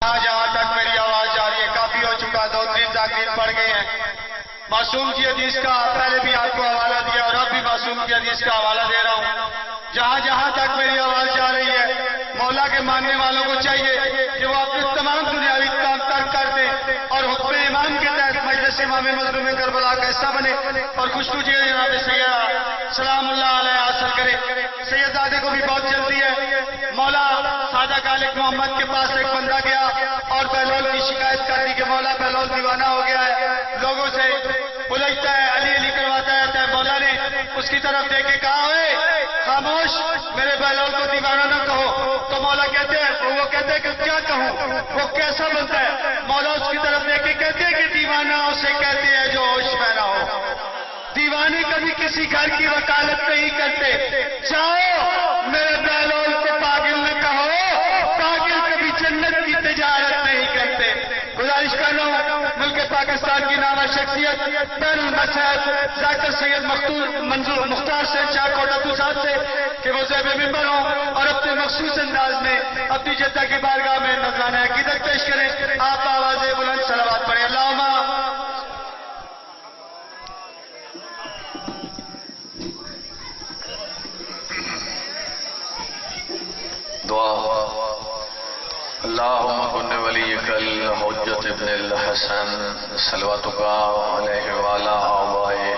جہاں تک میری آواز جا رہی ہے کافی ہو چکا، 2-3 تقریر پڑھ گئے ہیں۔ معصوم کی حدیث کا پہلے بھی آپ کو حوالہ دیا اور اب بھی معصوم کی حدیث کا حوالہ دے رہا ہوں۔ جہاں جہاں تک میری آواز جا رہی ہے، مولا کے ماننے والوں کو چاہیے کہ وہ اپنے تمام دنیاوی کام ترک کر دیں اور حکم امام کے تحت مجلس امام مظلوم کربلا کا حصہ بنے اور خوشبو جی جناب سیدہ سلام اللہ علیہ حاصل کرے۔ سید زادے کو بھی بہت جلدی ہے۔ مولا سادہ خالق محمد کے پاس ایک بندہ گیا اور بہلول کی شکایت کر دی کہ مولا بہلول دیوانہ ہو گیا ہے، لوگوں سے بلجتا ہے، علی علی کرواتا رہتا ہے۔ مولا نے اس کی طرف دیکھ کے کہا، اوے خاموش، میرے بہلول کو دیوانہ نہ کہو۔ تو مولا کہتے ہیں، وہ کہتے ہیں کہ کیا کہوں، وہ کیسا بنتا ہے؟ مولا اس کی طرف دیکھ کے کہتے ہیں کہ دیوانہ اسے کہتے ہیں جو ہوش میں نہ ہو۔ دیوانے کبھی کسی گھر کی وکالت نہیں کرتے۔ جاؤ میرے بہلول کو پاگل نہ کہو، پاگل کبھی جنت کی تجارت نہیں کرتے۔ گزارش کر رہا ہوں ملک پاکستان کی نامور شخصیت بین المسائل ذاکر سید مختار سے شاہ کوٹاتو صاحب سے کہ وہ زیب ممبر ہوں اور اپنے مخصوص انداز میں اپنی جدہ کی بارگاہ میں نذرانہ عقیدت پیش کریں۔ آپ آواز بلند صلوات پڑھیں۔ اللہم دعا اللہم کن ولیک الحجت ابن الحسن صلواتک علیہ وعلا آبائے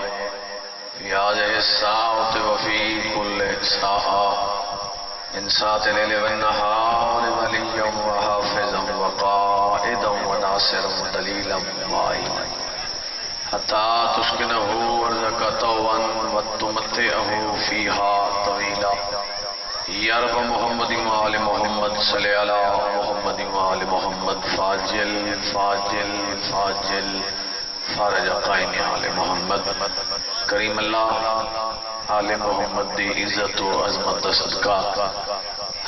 فی هذه الساعة وفی کل ساعة ان ساعة اللیل والنہار ولیا وحافظا وقائدا وناصرا ودلیلا معینا حتی تسکنہ ارضک طوعا وتمتعہ فیہا طویلا یا رب محمد وآل محمد صلی علی محمد وآل محمد فاجل فاجل فاجل فارج قائم آل محمد کریم اللہ آل محمد دی عزت و عظمت صدقہ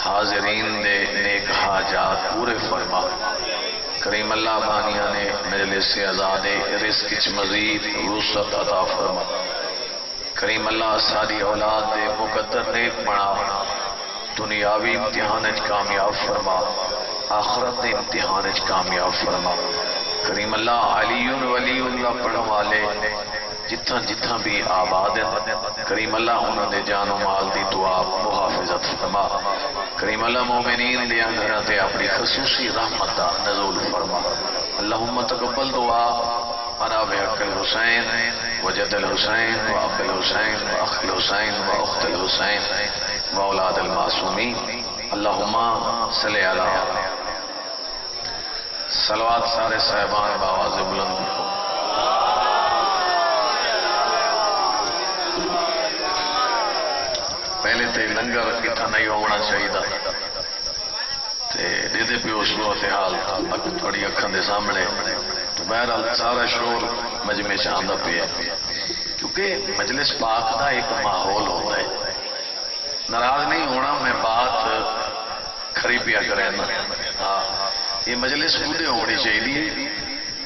حاضرین دے نیک حاجات پورے فرما۔ کریم اللہ بانیاں نے مجلس آزاد رزق وچ مزید وسعت عطا فرما۔ کریم اللہ ساری اولاد دے مقدر نیک بنا، دنیاوی امتحان اچ کامیاب فرما، آخرت دے امتحان اچ کامیاب فرما۔ کریم اللہ علی ولی اللہ پڑھنے والے جتھاں جتھاں بھی آباد ہیں، کریم اللہ انہوں نے جان و مال دی دعا محافظت فرما۔ کریم اللہ مومنین دے گھراں تے اپنی خصوصی رحمت دا نزول فرما۔ اللہم تقبل دعا انا بحق الحسین وجد الحسین واب الحسین واخ الحسین واخت الحسین واولاد المعصومین۔ اللہم صلی علی صلوات سارے صاحبان باواز بلند کو۔ پہلے تے لنگر کتنا نہیں ہونا چاہیے تے دے پہ اس صورتحال تھوڑی اکھاں دے سامنے، تو بہرحال سارا شور مجمع چ آندا پیا کیونکہ مجلس پاک دا ایک ماحول ہوتا ہے۔ ناراض نہیں ہونا، میں بات کھری پیا کریں نا، ہاں یہ مجلس خودے ہونی چاہیے،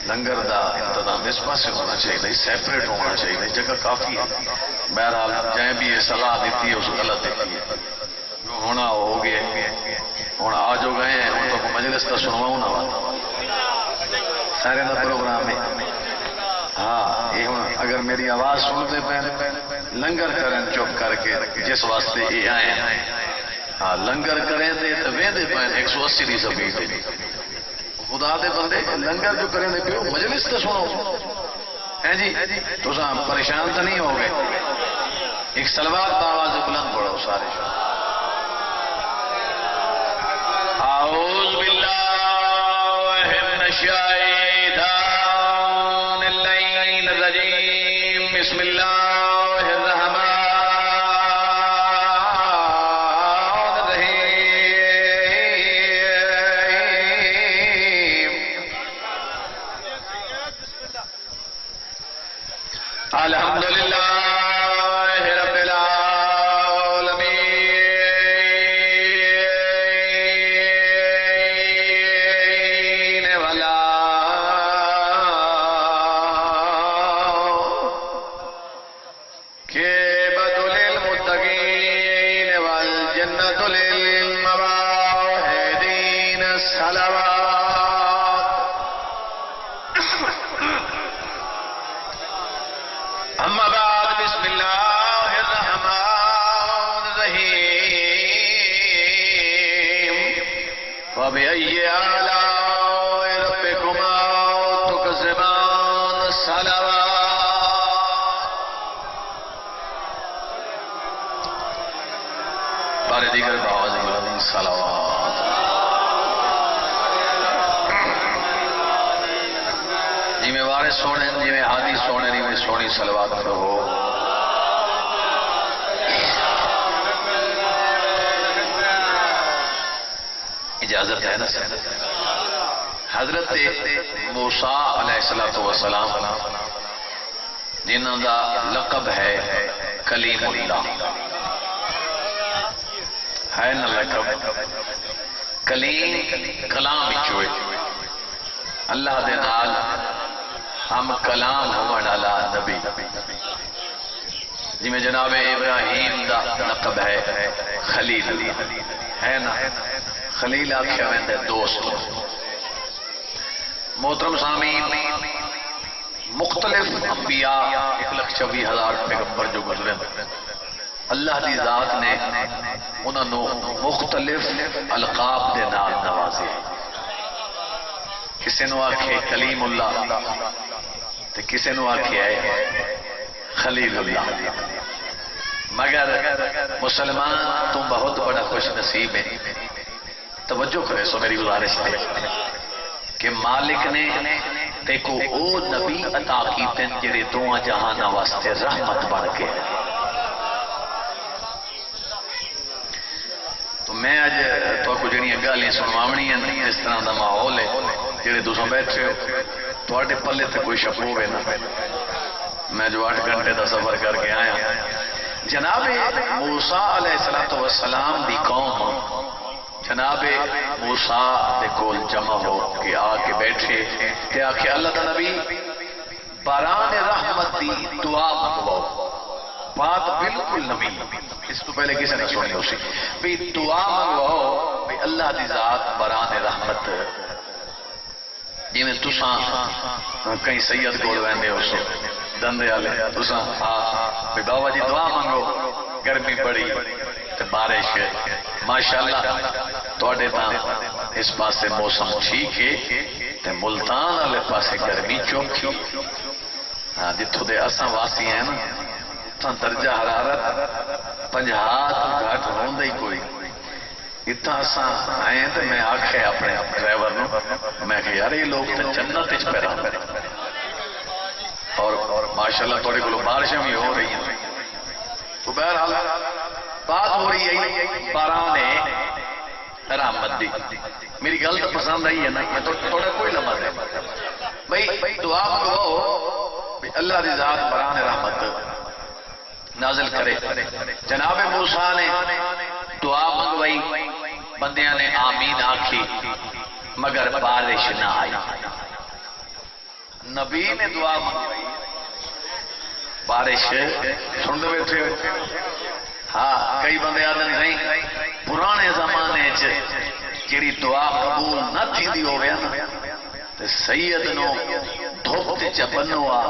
لنگر دا انتظام اس پاسے ہونا چاہیے، سیپریٹ ہونا چاہیے، جگہ کافی ہے۔ بہرحال جائیں بھی یہ صلاح دیتی ہے اس غلط دیتی ہے، جو ہونا ہو گیا۔ ہوں آ جو گئے ہیں ہوں تو مجلس کا سنواؤں نا، سارے کا پروگرام ہے۔ ہاں یہ ہوں اگر میری آواز سنتے پہ لنگر کریں چپ کر کے جس واسطے یہ آئے ہیں، ہاں لنگر کریں دے تو ویندے پہ 180 دی سبھی دے خدا دے بندے لنگر جو کریں دے پیو مجلس تو سنو ہے جی، تو پریشان تو نہیں ہو گئے۔ ایک صلوات باواز بلند پڑھو سارے۔ اعوذ باللہ من الشیطان اللعین الرجیم، بسم اللہ الرحمن الحمدللہ رب العالمین ولا آلاء ربكما تكذبان صلوات بارے دیگر باواز بلند صلوات جی میں وارث سونے جی میں حادی سونے جی میں سونی صلوات رہو اجازت ہے نا حضرت موسیٰ علیہ السلام جنہاں دا لقب ہے کلیم اللہ ہے نا لقب کلیم کلام بچوئے اللہ دے نال ہم کلام ہونے والا نبی جی میں جناب ابراہیم دا لقب ہے خلیل ہے نا خلیل آکھیا ویندے دوست محترم سامعین مختلف انبیاء 1,24,000 پیغمبر جو گزرے اللہ دی ذات نے انہوں نے مختلف القاب دے نام نوازے کسے نو آکھے کلیم اللہ تے کسے نو آکھے ہے خلیل اللہ مگر مسلمان تم بہت بڑا خوش نصیب ہے توجہ کرے سو میری گزارش ہے کہ مالک نے تے کو او نبی عطا کیتن جڑے دعا جہان واسطے رحمت بن کے تو میں اج تو کو جڑیاں گالیاں سنواونی ہیں اس طرح دا ماحول ہے جڑے تساں بیٹھے ہو تواڈے پلے تے کوئی شک ہوے نا میں جو 8 گھنٹے دا سفر کر کے آیا جناب موسیٰ علیہ السلام دی قوم جناب موسیٰ دے کول جمع ہو کے آ کے بیٹھے تے آکھے اللہ دا نبی باران رحمت دی دعا منگواؤ بات بالکل نبی اس تو پہلے کسی نے سنی ہو سی بھی دعا منگواؤ بھی اللہ دی ذات باران رحمت جی میں تساں کہیں سید کول ویندے ہو سو دندے والے تساں بھی بابا جی دعا منگو گرمی بڑی تے بارش ماشاءاللہ تواڈے تاں اس پاسے موسم ٹھیک ہے تے ملتان والے پاسے گرمی چوکھی ہاں جتھوں دے اساں واسی ہیں نا تاں درجہ حرارت 50 تو گھٹ ہوندا ہی کوئی اتنا اساں آئے تے میں آکھے اپنے ڈرائیور نو میں کہ یار یہ لوگ تے جنت وچ پہ رہن اور ماشاءاللہ تھوڑے کو بارشیں بھی ہو رہی ہیں تو بہرحال بات ہو رہی ہے باران رحمت دی میری گل تو پسند آئی ہے نا میں تھوڑا کوئی لمحہ ہے بھائی دعا منگواؤ اللہ دی ذات باران رحمت نازل کرے جناب موسیٰ نے دعا منگوائی بندیاں نے آمین آکھی مگر بارش نہ آئی نبی نے دعا منگوائی بارش سن دے بیٹھے ہاں کئی بندے آدھے نہیں پرانے زمانے جیڑی دعا قبول نہ تھی دی ہو گیا نا تے سید نو دھوپ تے چپنو آ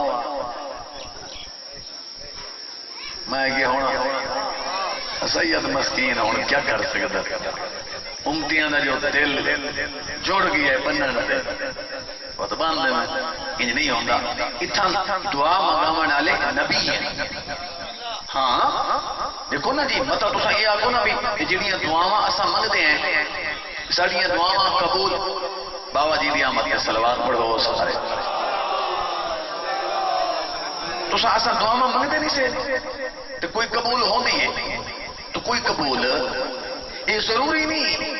میں یہ ہونا سید مسکین ہونا کیا کر سکتا امتیاں دا جو دل جوڑ گیا ہے بنن دے بہت باندھے میں انج نہیں ہوندہ اتھا دعا مقامن والے نبی ہیں ہاں دیکھو نا جی مطلب تساں یہ آکھو نا بھی جڑیاں دعاواں اساں منگدے ہیں ساڈیاں دعاواں قبول بابا جی دی آمد کے صلوات پڑھو سارے تساں اساں دعاواں منگدے نہیں سے تو کوئی قبول ہوندی ہے تو کوئی قبول یہ ضروری نہیں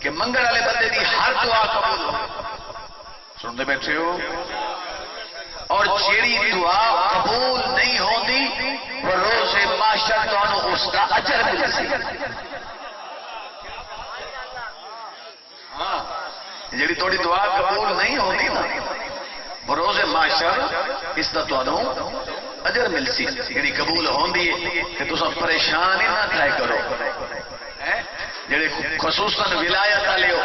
کہ منگل والے بندے دی ہر دعا قبول ہو سنتے بیٹھے ہو اور جیڑی دعا قبول نہیں ہوندی وہ روز معاشر تو اس کا اجر مل سکے ہاں جیڑی تھوڑی دعا قبول نہیں ہوندی نا وہ روز معاشر اس کا تو اجر مل سی جیڑی قبول ہوندی ہے کہ تساں پریشان ہی نہ تھائے کرو جیڑے خصوصاً ولایت والے ہو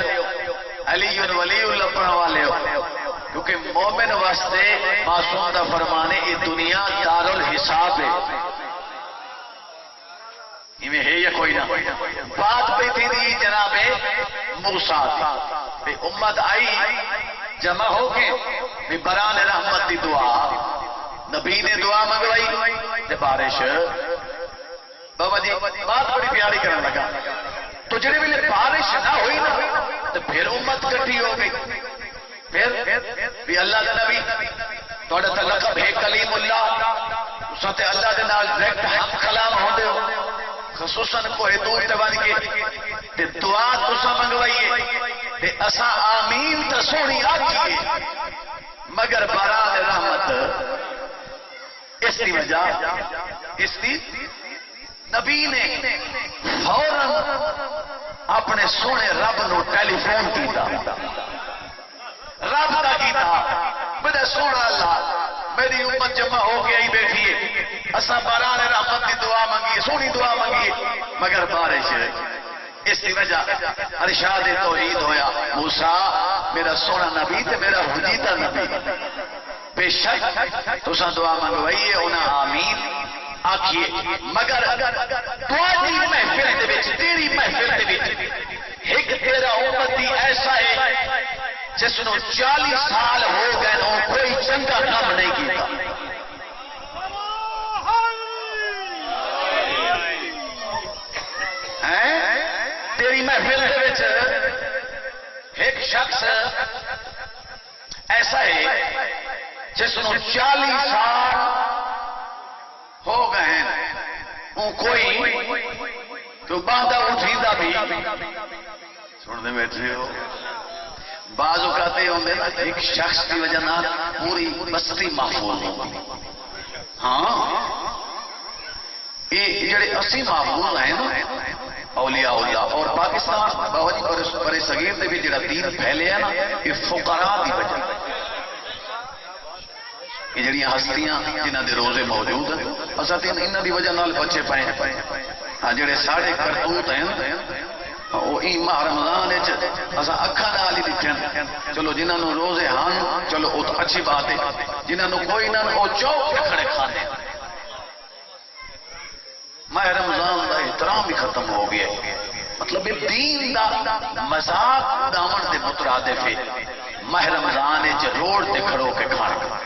علی ولی اللہ پڑھنے والے ہو کیونکہ مومن واسطے معصوم دا فرمانے یہ دنیا دار الحساب ہے ہے یا کوئی نہ بات پہ تھی دی جناب موسیٰ دی امت آئی جمع ہو کے بران رحمت دی دعا نبی نے دعا منگوائی تے بارش بابا جی بات بڑی پیاری کرنے لگا تو جڑے ویلے بارش نہ ہوئی نا تو پھر امت کٹھی ہو گئی پھر بھی اللہ دا نبی توڑا تا لقب ہے کلیم اللہ ساتھ اللہ دے نال ڈائریکٹ حق کلام ہوندے ہو خصوصاً کوئی دور تبان کے تے دعا تسا منگوائیے تے اسا آمین تا سونی آکھیے مگر باران رحمت اس دی وجہ اس دی نبی نے فوراً اپنے سونے رب نو ٹیلی فون کیتا رب دا کیتا میرا سونا اللہ میری امت جمع ہو کے ہی بیٹھی ہے اساں باران رحمت کی دعا منگیے سونی دعا منگیے مگر بارش اس کی وجہ ارشاد توحید ہویا موسیٰ میرا سونا نبی تے میرا حجیتا نبی بے شک تساں دعا منگوائیے انہاں آمین آکھیے مگر دعا دی محفل دے وچ تیری محفل دے وچ ایک تیرا امتی ایسا ہے جس نو 40 سال ہو گئے نو کوئی چنگا کام نہیں کیتا تیری محفل دے وچ ایک شخص ایسا ہے جس نو 40 سال ہو گئے ہیں کوئی تو باندھا اٹھیدہ بھی سننے بیٹھے ہو بعض اوقات یہ ہوندے نا ایک شخص کی وجہ نہ پوری بستی محفوظ ہو ہاں یہ جڑے اسی محفوظ ہیں نا اولیاء اور پاکستان باوجی برے صغیر دے بھی جڑا دین پھیلے ہے نا یہ فقراء دی وجہ یہ جڑیاں ہستیاں جنہاں دے روزے موجود ہیں اساں تے انہاں دی وجہ نال بچے پے ہاں جڑے ساڑے کرتوت ہیں وہ ای ماہ رمضان وچ اساں اکھاں نال ہی دکھن چلو جنہاں نو روزے ہن چلو او تو اچھی بات ہے جنہاں نو کوئی نہ او چوک تے کھڑے کھاندے ماہ رمضان دا احترام بھی ختم ہو گیا مطلب دین دا مذاق دامن دے مترادف ہے ماہ رمضان وچ روڈ تے کھڑو کے کھانا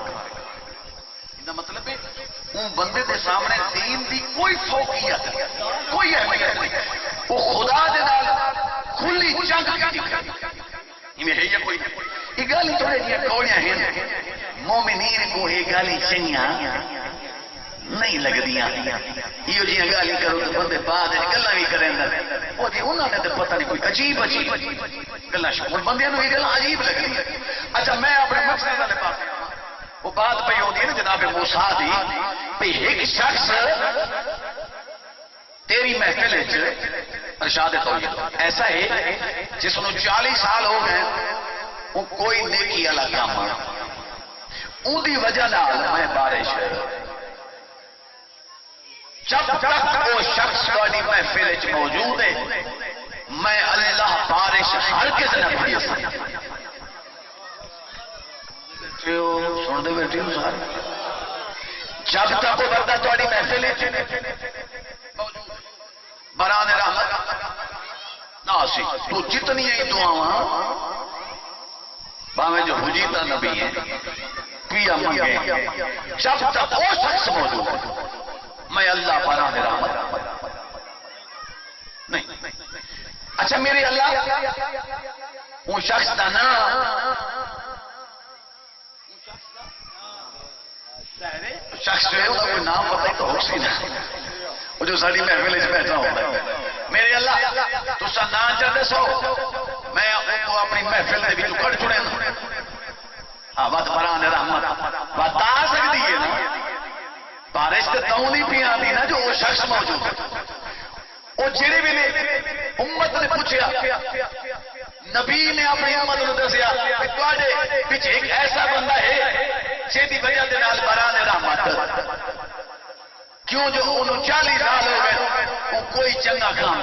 مطلب ان بندے دے سامنے دین دی کوئی فوقیت کوئی اہمیت نہیں وہ خدا دے نال کھلی جنگ کی میں ہے یا کوئی یہ گالی تھوڑے جی کوڑیاں ہیں مومنین کو یہ گالی چنگیاں نہیں لگ دیاں یہ جی گالی کرو تو بندے بعد گلا بھی کریں وہ جی انہوں نے تو پتہ نہیں کوئی عجیب گلا شکر بندے نو یہ گلا عجیب لگ رہی اچھا میں اپنے مقصد والے پاس وہ بات پہ ہوتی ہے نا جناب موسیٰ دی بھئی ایک شخص تیری محفل ارشاد توحید ایسا ہے جس نے 40 سال ہو گئے وہ کوئی نیکی والا کام ان دی وجہ نال میں بارش جب تک وہ شخص تھوڑی محفل موجود ہے میں اللہ بارش ہرگز نہ بھیج سکتا سن دے بیٹھی ہوں سارے جب تک وہ بندہ تھوڑی محفل بران رحمت ناسی تو جتنی ہی دعاواں باویں جو حجیتا نبی ہیں پیا منگے جب تک وہ شخص موجود ہے میں اللہ بران رحمت نہیں اچھا میرے اللہ وہ شخص دا نام شخص جو ہے وہ کوئی نام پتہ تو ہو سی نہ وہ جو ساری محفل وچ بیٹھا ہوتا ہے میرے اللہ تساں نہ چاہتے سو میں اپنی محفل دے وچ کڈ چھڑے ہاں بات بران رحمت بتا سکتی ہے نا بارش تے توں نہیں پی آندی نا جو وہ شخص موجود ہے وہ جڑے ویلے امت نے پوچھیا نبی نے اپنی امت نو دسیا کہ تواڈے وچ ایک ایسا بندہ ہے جیدی وجہ دے نال بران رحمت کیوں جو انہوں 40 سال ہو گئے وہ کوئی چنگا کام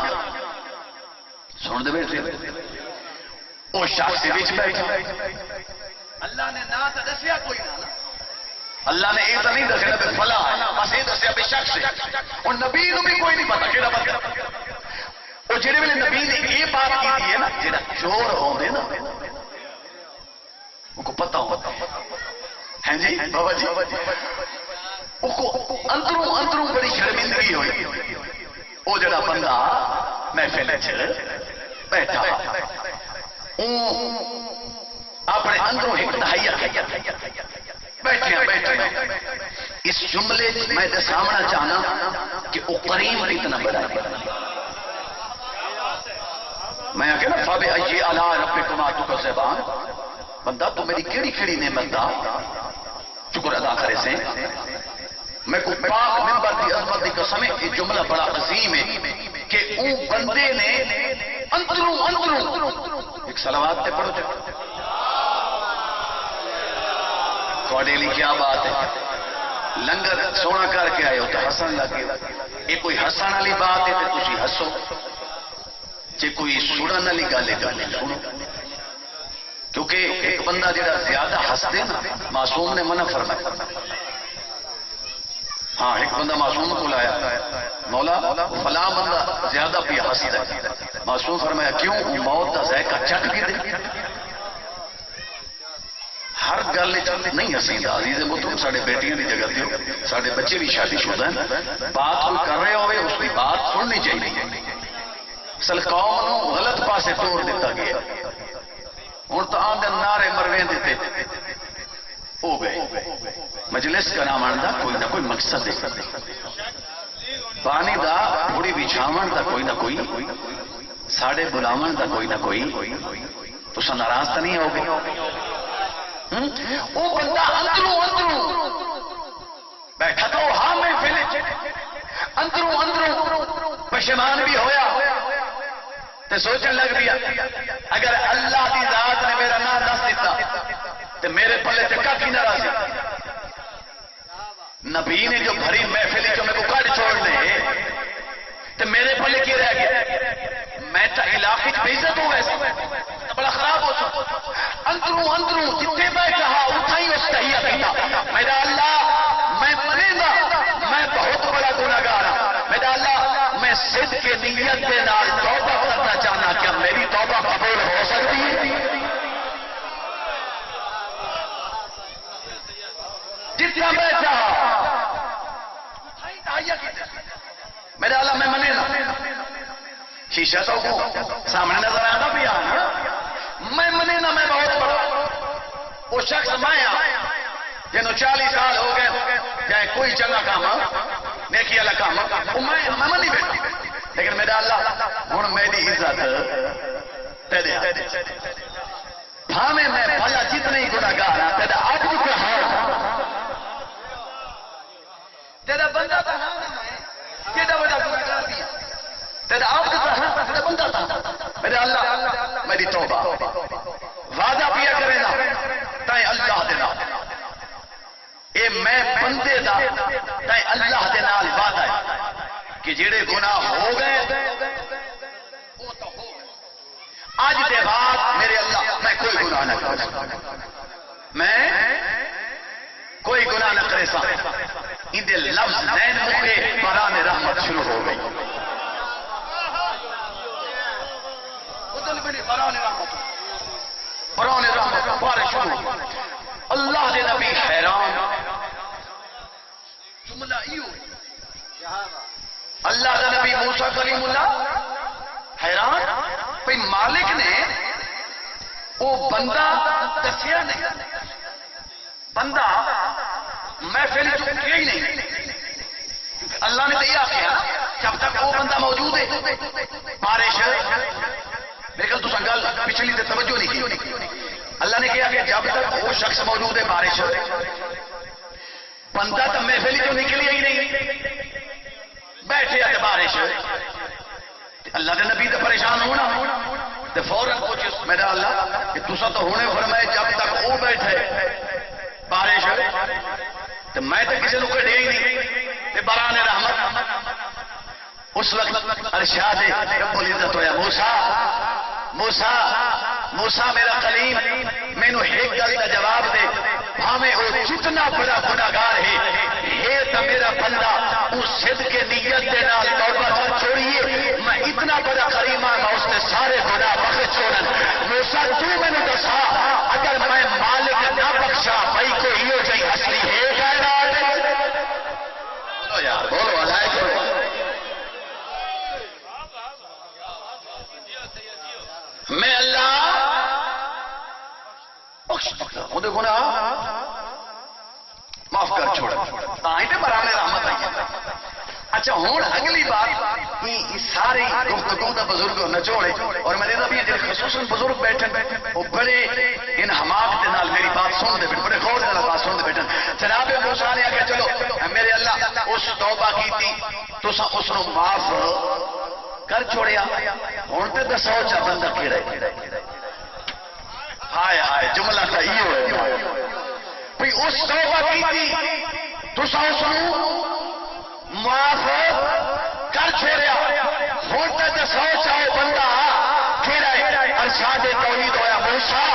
سن دے بیٹھے وہ شخص وچ بیٹھا اللہ نے نہ تو دسیا کوئی نہ اللہ نے یہ تو نہیں دسیا بھی فلاں ہے، بس یہ دسیا بھی شخص ہے. اور نبی نو بھی کوئی نہیں پتا کہڑا بندہ. وہ جہے ویلے نبی نے یہ بات کی ہے نا، جہاں چور آدھے نا ان کو پتا ہوتا ہے جی بابا جی، اندروں اندروں بڑی شرمندگی ہوئی. وہ جڑا بندہ محفل بیٹھا اپنے اندروں ایک تہیا بیٹھے. اس جملے میں دساونا چاہنا کہ وہ کریم کتنا بڑا ہے. میں آ کے نا فاب ائی اعلیٰ ربکما تکذبان، بندہ تو میری کیڑی کیڑی نعمت دا شکر ادا کرے سے. میں کو پاک ممبر دی عظمت دی قسم ہے، یہ جملہ بڑا عظیم ہے کہ اون بندے نے اندروں ایک صلوات تے پڑھو. تھوڑے لیے کیا بات ہے، لنگر سونا کر کے آئے ہو تو ہسن لگے. یہ کوئی ہسن والی بات ہے تو تسی ہسو، جے کوئی سنن والی گل ہے گل سنو. کیونکہ ایک بندہ جڑا زیادہ ہسدے نا، معصوم نے منع فرمایا. ہاں ایک بندہ معصوم کو لایا، مولا فلاں بندہ زیادہ پہ ہسدا. معصوم فرمایا کیوں؟ موت کا ذائقہ چکھ کے دے. ہر گل نہیں ہسیندا عزیز محترم. سارے بیٹیاں کی جگہ دیو، سارے بچے بھی شادی شدہ ہیں، بات کوئی کر رہے ہوئے اس کی بات سننی چاہیے. اصل قوم نو غلط پاسے توڑ دیتا گیا. ہوں تو آمدن نعرے مروے دیتے ہو گئے. مجلس کا نام آندا کوئی نہ کوئی مقصد ہے، پانی دا تھوڑی بچھاون دا کوئی نہ کوئی، ساڑے بلاون دا کوئی نہ کوئی. تو ناراض تو نہیں ہو گئے؟ وہ بندہ اندروں بیٹھا تو ہاں میں پھر اندروں پشیمان بھی ہویا تے سوچن لگ پیا اگر اللہ دی ذات نے میرا نام دس دیتا تے میرے پلے تے کاکی نہ راسی. نبی نے جو بھری محفل جو میرے کو کٹ چھوڑ دے تے میرے پلے کی رہ گیا؟ میں تا علاقے بے عزت ہوں، ایسا بڑا خراب ہو سکتا. اندروں جتنے بیٹھا اتنا ہی اس تحیہ کیتا. میرا اللہ میں منے گا، میں بہت بڑا گناہگار ہوں. میرا اللہ میں صدق کے نیت کے نال توبہ کرنا چاہنا، کیا میری توبہ قبول ہو سکتی ہے؟ جتنا بیٹھا میرا اللہ میں منے گا. شیشہ تو سامنے نظر آتا بھی آنا، میں منے نہ میں بہت بڑا. وہ شخص میں جنہوں 40 سال ہو گئے چاہے کوئی چنگا کام نیکی والا کام وہ میں منی بیٹھا. لیکن میرا اللہ ہوں میری عزت تیرے بھاوے میں بھلا جتنے ہی گناہگار ہاں تیرا اب بھی ہاں تیرا بندہ تھا کیڑا بڑا گناہگار دیا تیرا آپ تیرا بندہ تھا. میرے اللہ میری توبہ وعدہ پیا کرے نا تائیں اللہ دے نال، اے میں بندے دا تائیں اللہ دے نال وعدہ ہے کہ جڑے گناہ ہو گئے وہ تو ہو گئے. آج دے بعد میرے اللہ میں کوئی گناہ نہ کروں، میں کوئی گناہ نہ کرے سا. ان دے لفظ نین مکے بران رحمت شروع ہو گئی. بران رحمت بارش شروع. اللہ دے نبی حیران، جملہ ایو اللہ دے نبی موسیٰ کلیم اللہ حیران پہ مالک نے وہ بندہ دسیا نہیں، بندہ محفل چکیا ہی نہیں. اللہ نے تو یہ آخیا جب تک وہ بندہ موجود ہے بارش لیکن تو گل پچھلی تے توجہ نہیں کی. اللہ نے کہا کہ جب تک وہ شخص موجود ہے بارش بندہ تو محفل جو نکلی ہی نہیں بیٹھے آتے بارش. اللہ کے نبی تو پریشان ہونا تو فوراً پوچھ میرا اللہ کہ تسا تو ہونے فرمائے جب تک وہ بیٹھے بارش تو میں تو کسی کو کٹیا ہی نہیں. بران رحمت اس وقت ارشاد رب العزت ہویا موسیٰ میرا کلیم مینو ایک گل کا جواب دے، بھاویں وہ اتنا بڑا گناہگار ہے تو میرا بندہ اس صدق کے نیت دے نال توبہ کر چھوڑیے میں اتنا بڑا کریم ہاں میں اس نے سارے گناہ بخش چھوڑن موسیٰ تو میں نے دسا اگر میں مالک نہ بخشا بھائی کو ہیو جائی حسنی ہے خیرات بولو یار بولو علائے کرو میں اللہ بخش مجھے گناہ معاف کر چھوڑا آئیں تے برانے رحمت آئی اچھا ہون اگلی بات یہ سارے گفتگو دا بزرگ نچوڑے اور میرے نبی جن خصوصاً بزرگ بیٹھن وہ بڑے ان حماق دے نال میری بات سن دے بیٹھن بڑے غور دے نال بات سن دے بیٹھن جناب موسیٰ نے آگے چلو میرے اللہ اس توبہ کی تھی تو اس نے معاف کر چھوڑیا ہون تے دسو چا بندہ کی رہے ہائے ہائے جملہ تھا یہ ہوئے بھئی اس توبہ کی تھی تو اس نے معاف کر چھوڑیا ہوتا تو سو چاہے بندہ پھر ارشاد توحید ہویا موسیٰ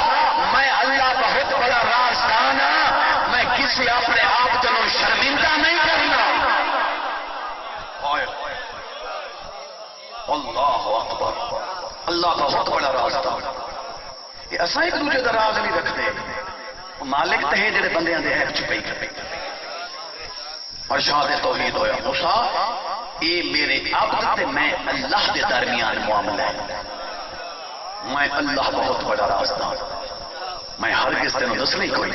میں اللہ بہت بڑا رازدان ہوں میں کسی اپنے آپ تنوں شرمندہ نہیں کرنا اللہ اکبر اللہ بہت بڑا رازدان یہ اساں ایک دوسرے کا راز نہیں رکھتے مالک تے جڑے بندے دے ہے چھپائی کرے ارشاد توحید ہویا موسیٰ اے میرے عبد تے میں اللہ دے درمیان معاملہ ہے میں اللہ بہت بڑا رازدان میں ہرگز تینوں دس نہیں کوئی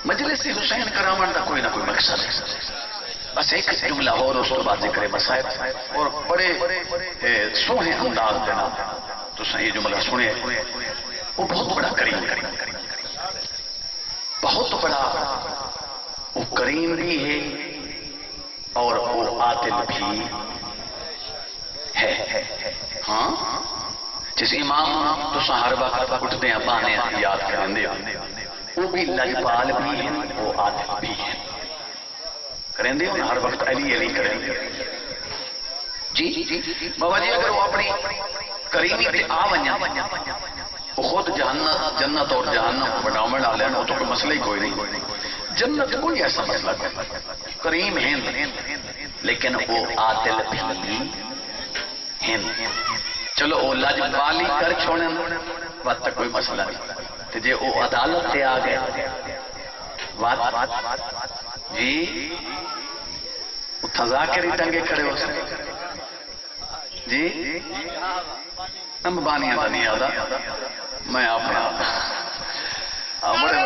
مجلس حسین کرامن کا کوئی نہ کوئی مقصد ہے بس ایک جملہ اور اس تو بعد ذکر مسائب اور بڑے سونے انداز دینا تو صحیح جملہ سنے وہ بہت بڑا کریم بہت بڑا وہ کریم بھی ہے اور وہ عادل بھی ہے ہاں جس امام تو ہر وقت اٹھتے ہیں بانے یاد کریں دے وہ بھی لجپال بھی ہیں وہ عادل بھی ہیں کریں دے ہر وقت علی علی کریں دے جی بابا جی اگر وہ اپنی کریمی تے آ ونیا وہ خود جنت اور جہنم بناؤں ڈال لینا وہ تو کوئی مسئلہ ہی کوئی نہیں جنت کوئی ایسا مسئلہ نہیں کریم ہیں لیکن وہ عادل بھی ہیں چلو وہ لجپالی کر چھوڑیں بات تک کوئی مسئلہ نہیں تو جے وہ عدالت تے آ گئے بات جی اتھا ذاکری ٹنگے کھڑے ہو سکتے جی ہم بانیاں دا نہیں آدھا میں اپنا بڑے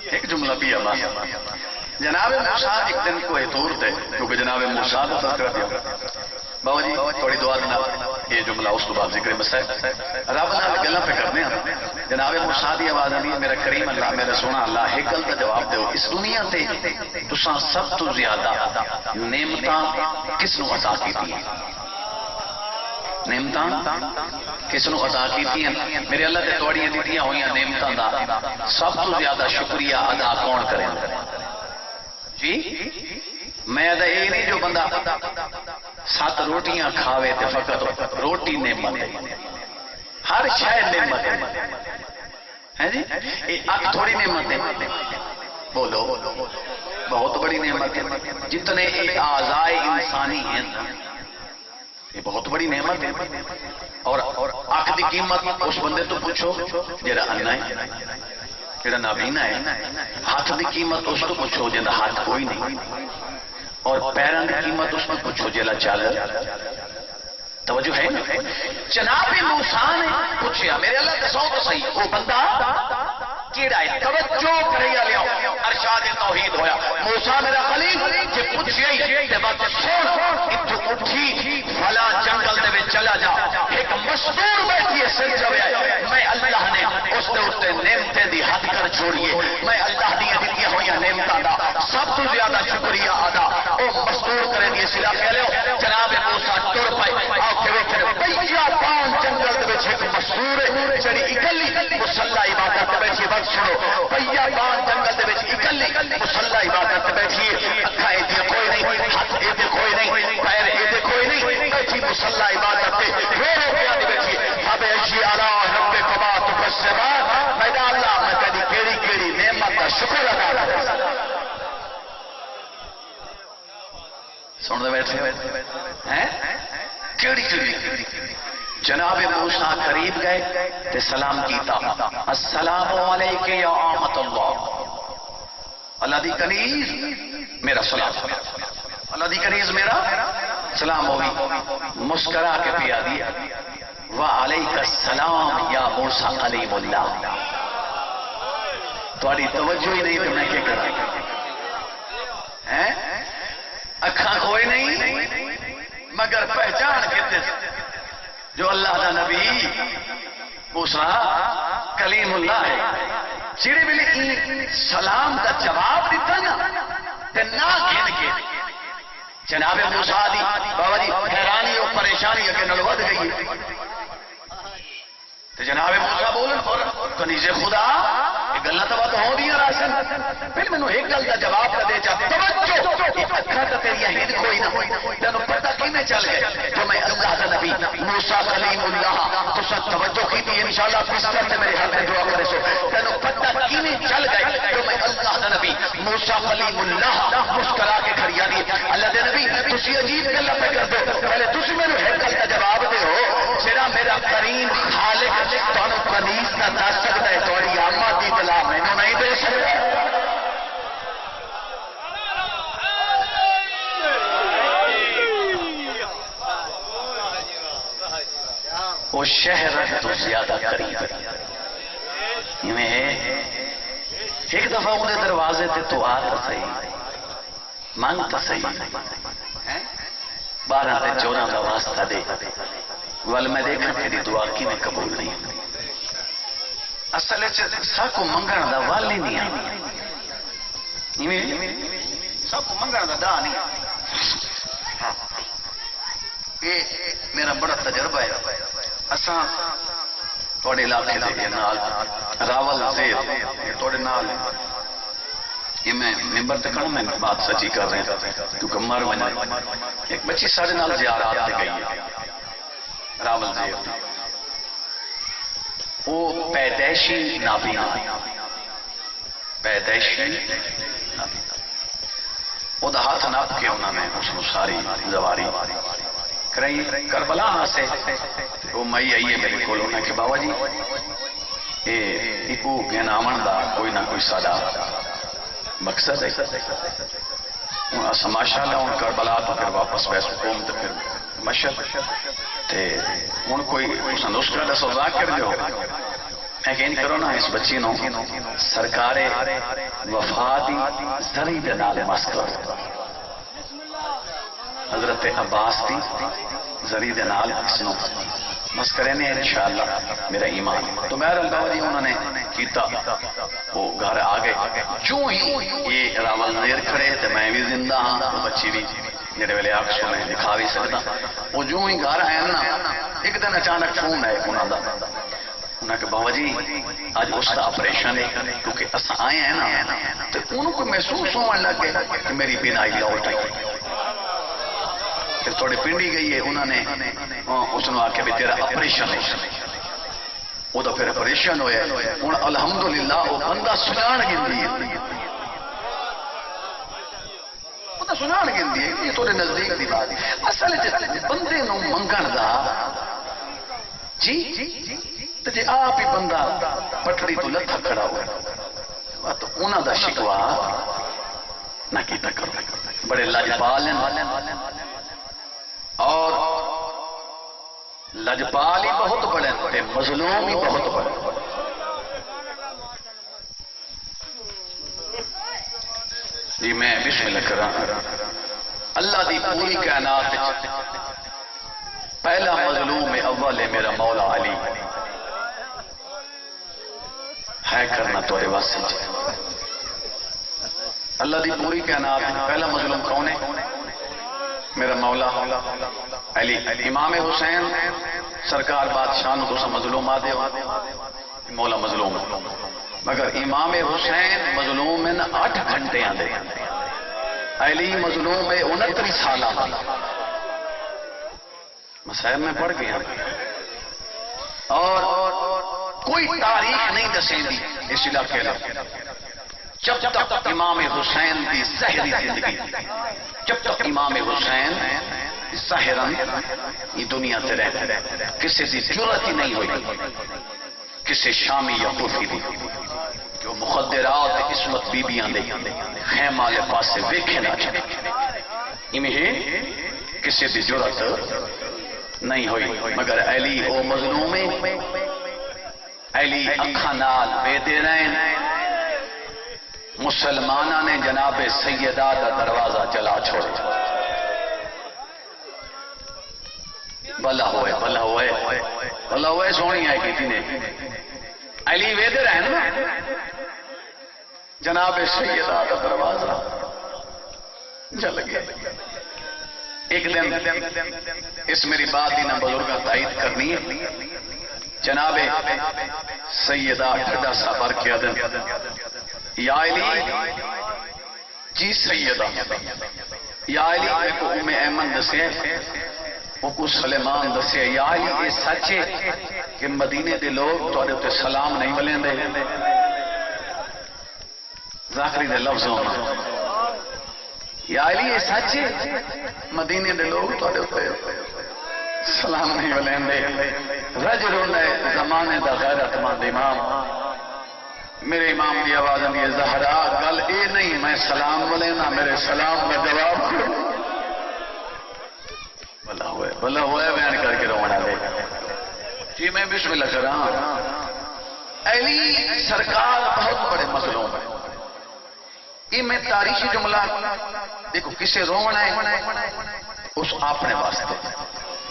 ایک جملہ بھی ہے جناب موسیٰ ایک دن کو دور تھے کیونکہ جناب موسیٰ کا تذکرہ دیا بابا جی تھوڑی دعا دینا یہ جملہ اس کے بعد ذکر مسائل رب نال گلاں پہ کرنے ہیں جناب موسیٰ دی آواز آئی میرا کریم اللہ میرا سونا اللہ ایک گل کا جواب دو اس دنیا تے تساں سب تو زیادہ نعمتاں کس نو عطا کیتی ہیں نعمتاں کس نو عطا کیتی ہیں میرے اللہ تے توڑیاں دیتیاں ہوئیاں نعمتاں دا سب تو زیادہ شکریہ ادا کون کریں جی میں دا یہ نہیں جو بندہ 7 روٹیاں کھاوے تے فقط روٹی نعمت ہے ہر شے نعمت ہے جی اک تھوڑی نعمت ہے بولو بہت بڑی نعمت ہے جتنے اعضائے انسانی ہیں یہ بہت بڑی نعمت ہے اور اک دی قیمت اس بندے تو پوچھو جڑا انا ہے جڑا نابینا ہے ہاتھ دی قیمت اس تو پوچھو جندا ہاتھ کوئی نہیں اور پیران دی قیمت اس میں پوچھو جلا چال توجہ ہے نا جناب موسیٰ نے پوچھیا میرے اللہ دسو تو صحیح وہ بندہ کیڑا ہے توجہ کریا لیاؤ ارشاد توحید ہویا موسیٰ میرا خلیل کہ پوچھیا ہی تے بات سن اتھو اٹھی فلاں جنگل دے وچ چلا جا ایک مزدور بیٹھی ہے سر جویا میں اللہ نے اس دے اوتے نعمتیں دی حد کر چھوڑیے میں اللہ دی دتیاں ہویاں نعمتاں دا سب تو زیادہ شکریہ ادا او مزدور کرے دی سلا کہہ لیو جناب موسیٰ ٹر پائے آؤ کہ ویکھے بھیا پان جنگل دے وچ ایک مزدور جڑی اکلی مصلی عبادت تے بیٹھی بات سنو بھیا پان جنگل دے وچ اکلی مصلی عبادت تے بیٹھی اکھاں ایدی کوئی نہیں ہاتھ ایدی کوئی نہیں پیر ایدی کوئی نہیں بیٹھی مصلی عبادت تے رو رو کے بیٹھی اب اجی علی رب کما تفسرات میدان شکر ادا کرو. سن دے بیٹھے ہیں کیڑی کیڑی جناب موسیٰ قریب گئے تے سلام کیتا السلام علیکم یا آمت اللہ. اللہ دی کنیز میرا سلام, اللہ دی کنیز میرا سلام ہوئی. مسکرا کے پیا دیا وعلیک السلام یا موسیٰ کلیم اللہ. تھوڑی توجہ ہی نہیں تو میں کیا کرا اکھاں کوئی نہیں مگر پہچان کے جو اللہ دا نبی موسیٰ کلیم اللہ ہے. چڑے بلے سلام دا جواب دیتا نا تے نہ گھن کے جناب موسیٰ دی بابا جی حیرانی اور پریشانی اگے نال ود گئی. تے جناب موسیٰ بولن کنیز خدا یہ گلاں تو بات ہو رہی راسن پھر مینوں ایک گل دا جواب دے چا توجہ اکھاں تے تیری ہید کوئی نہ تینوں پتہ کیویں چل گئے جو میں اللہ دا نبی موسیٰ کلیم اللہ تو سب توجہ کیتی انشاءاللہ بسم سے میرے ہاتھ میں دعا کرے سو تینوں پتہ کیویں چل گئے جو میں اللہ دا نبی موسیٰ کلیم اللہ مسکرا کے کھڑیا دی اللہ دے نبی تسی عجیب گلاں پہ کر دو پہلے تسی مینوں ایک گل دا جواب دیو جڑا میرا کریم خالق تانوں کنیز دا دس سکدا ہے تہاڈی آما دی اطلاع مینوں نہیں دے سکدا. وہ شہر تو زیادہ قریب ہے. ایک دفعہ انہیں دروازے تے تو آ تا صحیح مانگ تا صحیح 12 تے 14 کا واسطہ دے ول میں دیکھا تیری دعا کی میں قبول نہیں. اصل ساکو منگن دا وال ہی نہیں آئی ساکو منگن دا دا نہیں. یہ میرا بڑا تجربہ ہے. اساں تھوڑے علاقے دے نال راول زیر تھوڑے نال یہ میں ممبر تے کھڑا میں بات سچی کر رہے ہیں کیونکہ مر وجہ ایک بچی سارے نال زیارات تے گئی ہے راول زیر وہ پیدائشی نابینا پیدائشی نابینا وہ دا ہاتھ ناپ کے انہوں نے اس کو ساری زواری کرائی کربلا ہاں سے وہ مئی آئیے میرے کول انہوں نے کہ بابا جی ایکو گھنامن دا کوئی نہ کوئی سادہ مقصد ہے اسا ماشاءاللہ ان کربلا تو پھر واپس بیس قوم تو پھر مشہد تے ان کوئی سندوشکر دا سوزا کر دیو میں کہ ان کرو نا اس بچی نو سرکار وفادی زری دے نال مسکر حضرت عباس دی زری دے نال اس نو مسکرے نے انشاءاللہ میرا ایمان. تو میرا بابا جی انہوں نے کیتا وہ گھر آگئے جو ہی یہ راول زیر کھڑے تے میں بھی زندہ ہاں وہ بچی بھی میرے ویلے آگ سو میں دکھا بھی سکتا. وہ جو ہی گھر آئے نا ایک دن اچانک فون ہے انہوں دا انہوں نے کہ بابا جی آج اس کا آپریشن ہے کیونکہ اسا آئے ہیں نا تو انہوں کو محسوس ہونے لگے کہ میری بینائی لوٹ آئی. پھر تھوڑی پنڈی گئی ہے انہوں نے اس نے آکے بھی تیرا آپریشن ہے وہ تو پھر آپریشن ہویا ہوں الحمدللہ وہ بندہ سنان گندی ہے وہ تو سنان گندی ہے یہ تھوڑے نزدیک دی بات اصل بندے نو منگن دا جی تو جی آپ ہی بندہ پٹڑی تو لتھا کھڑا ہوا تو انہوں دا شکوا نہ کیتا کرو بڑے لاجپال ہیں اور لجپال ہی بہت بڑے تے مظلوم ہی بہت بڑے. جی میں بسم اللہ کرا اللہ دی پوری کائنات پہلا مظلوم اول ہے میرا مولا علی ہے کرنا تو واسطے. اللہ دی پوری کائنات پہلا مظلوم کون ہے میرا مولا علی. امام حسین سرکار بادشاہ نو تو مظلوم آدھے مولا مظلوم مگر امام حسین مظلوم ہے 8 گھنٹے آدھے علی مظلوم ہے 29 سال مسائب میں پڑھ گیا اور کوئی تاریخ نہیں دسیں دی اس علاقے میں جب تک امام حسین دی ظاہری زندگی، جب تک امام حسین ظاہراً یہ دنیا سے رہتے، کسی دی جرأت ہی نہیں ہوئی کسی شامی یا کوفی دی جو مخدرات عصمت بیبیاں دے خیمہ لے پاس سے ویکھے نہ چاہے، انہیں کسی دی جرأت نہیں ہوئی مگر علی او مظلوم علی اکھاں نال ویدے رہن، مسلمانہ نے جناب سیدہ دا دروازہ چلا چھوڑے، بھلا ہوئے بھلا ہوئے بھلا ہوئے سونی آئے کی تھی نے علی ویدے رہن نا جناب سیدہ دا دروازہ جل گیا۔ ایک دن اس میری بات ہی نہ بزرگاں تائید کرنی ہے، جناب سیدہ ٹھڈا صبر کیا دن یا علی جی سیدہ یا علی ایک ام ایمن دسے وہ کو سلیمان دسے یا علی یہ سچ ہے کہ مدینے دے لوگ تو تے سلام نہیں ملیں دے ذاکری دے لفظ ہونا یا علی یہ سچ ہے مدینے دے لوگ تو تے سلام نہیں ملیں دے رجل زمانے دا غیرت مند امام میرے امام دی آواز ہے زہرا گل اے نہیں میں سلام بولے نہ میرے سلام کا جواب بھلا ہوئے بیان کر کے رونا دے جی میں بسم اللہ کر رہا ہوں۔ علی سرکار بہت بڑے مظلوم ہے، یہ میں تاریخی جملہ دیکھو کسے رونا ہے اس اپنے واسطے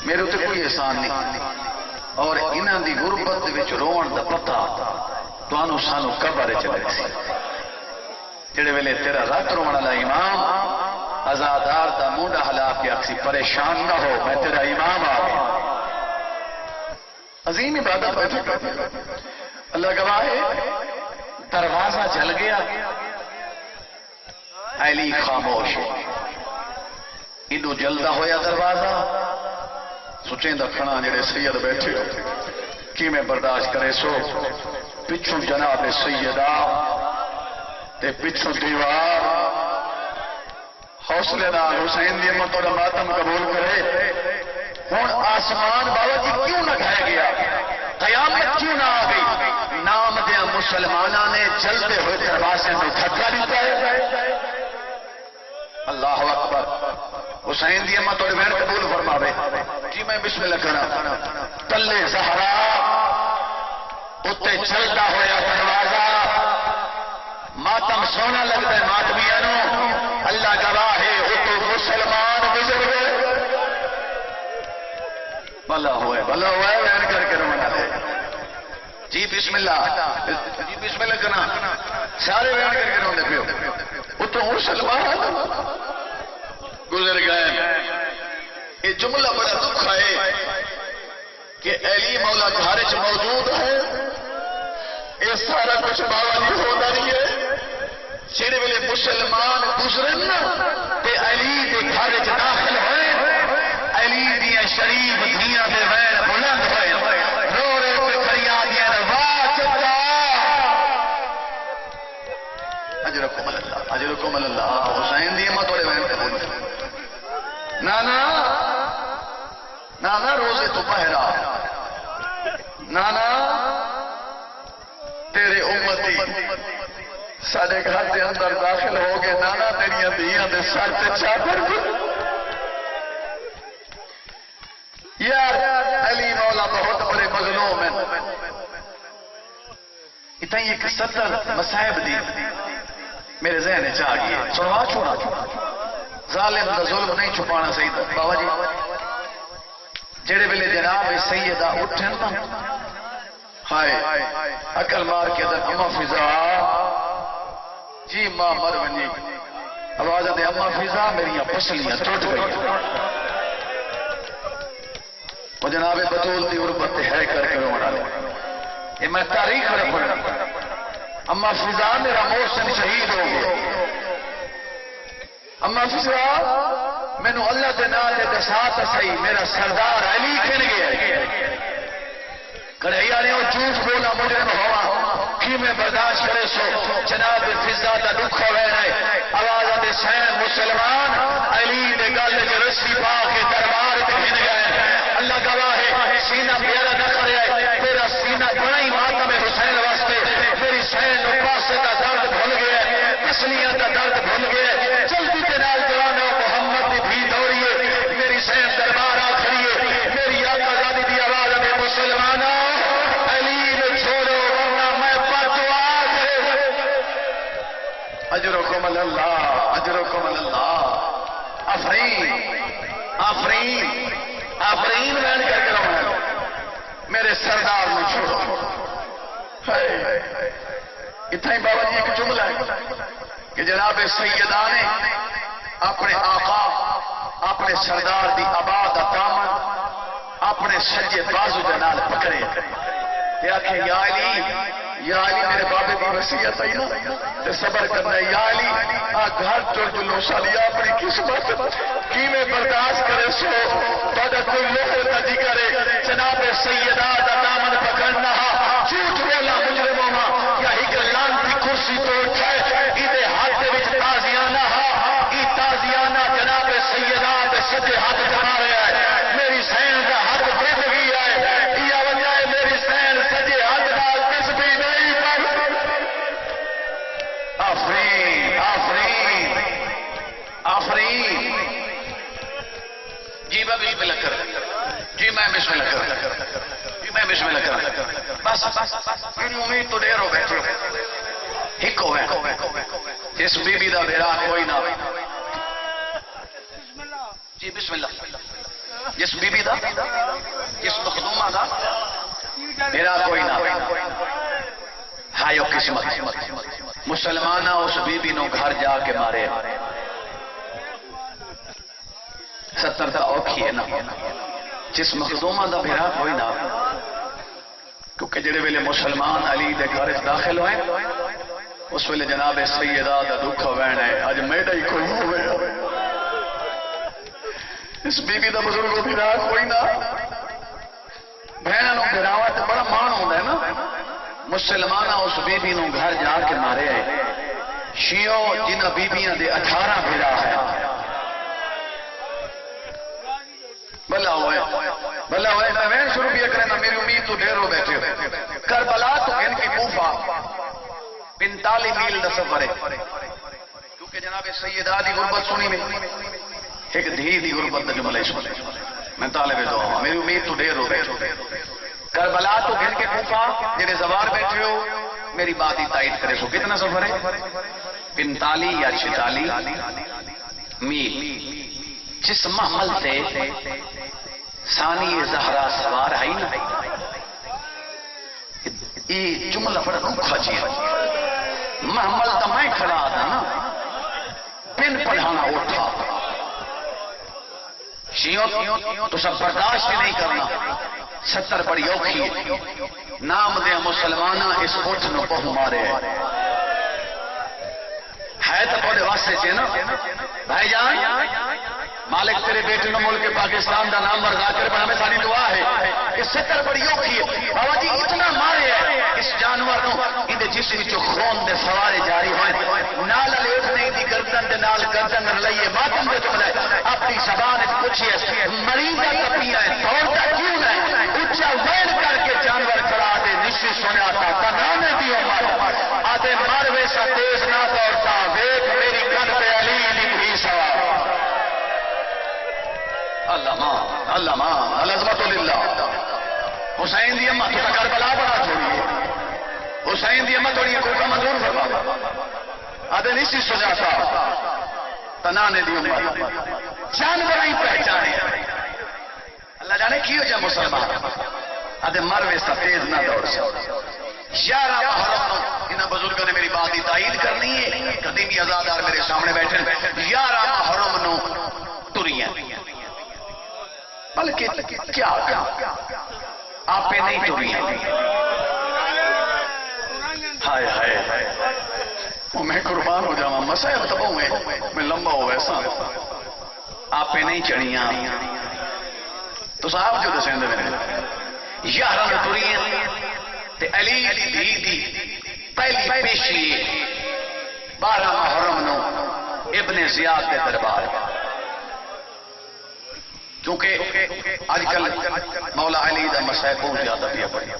میرے تے کوئی احسان نہیں، اور انہاں دی غربت وچ رون دا پتہ توانو سانو قبر چلے سی جڑے ویلے تیرا رات رونا والا امام ازادار دا مونڈا ہلا کے اکسی پریشان نہ ہو میں تیرا امام آ گیا، عظیم عبادت بیٹھے کرتے اللہ گواہ ہے۔ دروازہ چل گیا، علی خاموش ادو جلدا ہویا دروازہ سچیں دا کھڑا جڑے سید بیٹھے ہو کی میں برداشت کرے سو پچھوں جناب سیدہ تے پچھوں دیوار حوصلے نال حسین دی امت اور ماتم قبول کرے۔ ہن آسمان بابا جی کیوں نہ کھائے گیا، قیامت کیوں نہ آ گئی، نام دیا مسلمانہ نے جلتے ہوئے دروازے میں دھکا دیتا ہے۔ اللہ اکبر، حسین دی امت اور بہن قبول فرماوے جی میں بسم اللہ کرا تلے زہرا اتے چلتا ہویا دروازہ ماتم سونا لگتا ہے ماتمیانوں اللہ گواہ ہے اتو مسلمان گزر گئے، بھلا ہوئے بیان کر کے رونا دے جی بسم اللہ جی بسم اللہ کرنا سارے بیان کر کے رونے پیو اتو مسلمان گزر گئے۔ یہ جملہ بڑا دکھ ہے کہ علی مولا گھر چ موجود ہے، یہ سارا کچھ بابا جی ہوتا نہیں ہے، جڑے ویلے مسلمان گزرن تے علی دے گھر چ داخل ہوئے، علی دیا شریف دھیاں دے وین بلند ہوئے، رو رو کے فریادیاں واہ چچا اجرکم اللہ اجرکم اللہ حسین دی امت والے وین قبول نانا نانا روزے تو پہرا نانا تیرے امتی سارے گھر کے اندر داخل ہو گئے، نانا تیریاں دھیاں دے سر تے چادر یار علی مولا بہت بڑے مظلوم ہیں۔ اتنا ایک 70 مصائب دی میرے ذہن چاہ گئی سنوا چھوڑا ظالم دا ظلم نہیں چھپانا صحیح تھا بابا جی جڑے ویلے جناب سیدہ اٹھن نا ہائے عقل مار کے در اما فضا جی ماں مر ونی آواز دے اما فضا میری پسلیاں ٹوٹ گئی، وہ جناب بطول دی غربت ہے کر کے رونا لے یہ میں تاریخ رکھوں اما فضا میرا محسن شہید ہو گیا، اما فضا مینو اللہ دے نام دے دسات صحیح میرا سردار علی کھل گیا کڑھیا نے وہ جھوٹ بولا مجرم ہوا کی میں برداشت کرے سو جناب فضا دا دکھ ہو رہا ہے آواز دے سین مسلمان علی دے گل وچ رسی پا کے دربار تے ہن گئے اللہ گواہ ہے سینہ میرا نہ کرے تیرا سینہ بڑا ہی ماتم حسین واسطے میری سین نو پاسے دا درد بھول گیا تسلیاں دا درد بھول گیا جلدی دے نال جوانو محمد دی بھی دوڑیے میری سین دربار آ کھڑیے میری آقا زادی دی آواز دے مسلمانوں اجرکم اللہ اجرکم اللہ آفرین آفرین آفرین بین کر کے رہا ہوں میرے سردار میں چھوڑو اتنا ہی بابا جی ایک جملہ ہے کہ جناب سیدہ نے اپنے آقا اپنے سردار دی آباد دامن اپنے سجے بازو جنال پکڑے کہ آکھے یا علی میرے بابے کی وصیت ہے نا تے صبر کرنا ہے یا علی گھر چور جلو سالیا اپنی قسمت کی میں برداشت کرے سو تادا کوئی لوگ تجی کرے جناب سیدہ دا دامن پکڑنا جھوٹ بولا مجرموں ماں یا ہی گلان کی کرسی توڑ جائے ایدے ہاتھ دے وچ تازیانہ ای تازیانہ جناب سیدہ دے سجے ہاتھ جما رہا ہے میری سین دا ہاتھ بریت گئی ہے یا وجہ ہے میری سین سجے ہاتھ دال تسبیح نہیں پڑھ آفرین آفرین آفرین جی میں بسم اللہ کر جی میں بسم اللہ کر جی میں بسم اللہ کر بس میری امید تو دیر ہو بیٹھے ہک ہو گئے جس بی بی دا بیرا کوئی نہ جی بسم اللہ جس بی بی دا جس مخدومہ دا بیرا کوئی نہ ہائیو قسمت مسلمانہ اس بی بی نو گھر جا کے مارے 70 دا اوکھی ہے نا جس مخدومہ دا بھیرا کوئی نہ کیونکہ جڑے ویلے مسلمان علی دے گھر داخل ہوئے اس ویلے جناب سیدہ دا دکھ وین ہے آج میڈا ہی کوئی ہوئے اس بی بی دا بزرگوں بھیرا کوئی نہ بہنوں بھیراوا تے بڑا مان ہوتا ہے نا مسلمانہ اس بی بی نو گھر جا کے مارے ہے شیعوں جنہ بیبیاں دے 18 بھیرا ہے بلا ہوئے میں وین شروع بھی کرنا میری امید تو دیر ہو بیٹھے ہو کربلا تو ان کی کوفہ 45 میل دا سفر ہے کیونکہ جناب سیدہ دی غربت سنی میں ایک دھی دی غربت دا جملہ سنی میں طالب دعا میری امید تو دیر ہو بیٹھے ہو کربلا تو گھن کے کوفہ جنہیں زوار بیٹھے ہو میری بات ہی تائید کرے سو کتنا سفر ہے 45 یا 46 میل جس محمل تے ثانی زہرا سوار ہے نا یہ جملہ بڑا دکھا چیز محمل تا میں کھڑا تھا نا پن پڑھانا اٹھا شیعوں تو سب برداشت نہیں کرنا 70 بڑی اوکھی نام دے مسلمانہ اس اٹھ نو بہو مارے ہے تو بڑے واسطے چے نا بھائی جان مالک تیرے بیٹے نو ملک پاکستان دا نام ذاکر بنا میں ساری دعا ہے اس 70 بڑی اوکھی ہے بابا جی اتنا مارے ہے اس جانور نو ان دے جسم وچوں خون دے فوارے جاری ہوئے نال لیٹ نہیں دی گردن دے نال گردن لئیے ماتم دے جملہ اپنی زبان وچ پوچھئے مریضا کپیا ہے دوڑتا کیوں ہے اچھا ویل کر کے جانور کھڑا دے نشی سنیا تھا تنانے دی عمر آدھے مر ویسا تیز نہ دوڑتا ویک میری کن پہ علی بھی سوار اللہ ماں العظمت للہ حسین دی امہ تو کربلا بنا چھوڑیے حسین دی امہ توڑیے کوئی کا منظور فرما آدھے نشی سنیا تھا تنانے دی عمر جانور ہی پہچانے اللہ جانے کیوں جا مسلمان آدھے مر ویسا تیز نہ دوڑ سا 11 محرم انہاں بزرگوں نے میری بات ہی تائید کرنی ہے قدیمی ازادار میرے سامنے بیٹھے 11 محرم نو تریاں بلکہ کیا آپ پہ نہیں تریاں ہائے ہائے وہ میں قربان ہو جاؤں مسائل تبوں میں لمبا ہو ایسا آپ پہ نہیں چڑھیاں تو صاحب جو دسیں دے میں 11 تریاں تے علی دی پہلی پیشی 12 محرم نو ابن زیاد کے دربار کیونکہ آج کل مولا علی دا مسئلہ بہت زیادہ پیا پڑی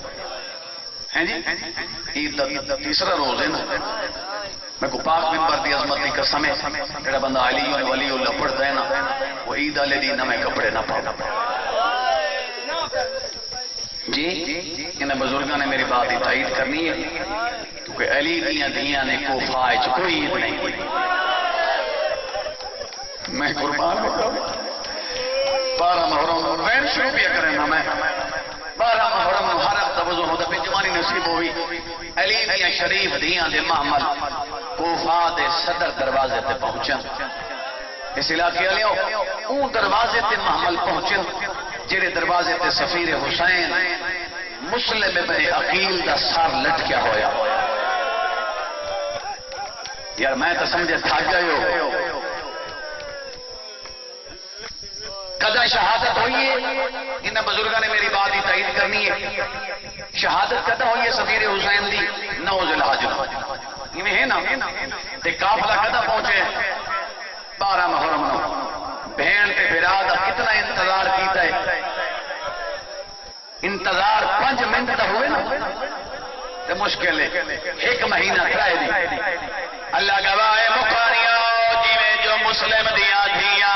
ہیں جی عید دا تیسرا روز ہے نا میں کو پاک ممبر دی عظمت دی قسم ہے جڑا بندہ علی ولی اللہ پڑھتا ہے نا وہ عید والے دن نویں کپڑے نہ پاؤ جی ان بزرگوں نے میری بات کی تائید کرنی ہے کیونکہ علی دیاں دیاں نے کوفہ وچ کوئی عید نہیں ہوئی میں قربان ہوں 12 محرم وین شروع بھی کریں نا میں 12 محرم ہر ہفتہ وضو ہوتا پہ جوانی نصیب ہوئی علی دیاں شریف دیاں دے محمل کوفہ دے صدر دروازے تے پہنچن اس علاقے والے اون دروازے تے محمل پہنچن جڑے دروازے تے سفیر حسین مسلم ابن عقیل دا سر لٹکیا ہویا یار میں تو سمجھے تھک گئے ہو کدا شہادت ہوئی ہے ان بزرگوں نے میری بات ہی تائید کرنی ہے شہادت کدا ہوئی ہے سفیر حسین دی 9 ذی الحجہ یہ ہے نا تے قافلہ کدا پہنچے 12 محرم نو بہن تے بھرا دا کتنا انتظار کیتا ہے انتظار 5 منٹ دا ہوئے نا تے مشکل ہے 1 مہینہ کرائے دی اللہ گواہ مقاریاں جی میں جو مسلم دیا دیا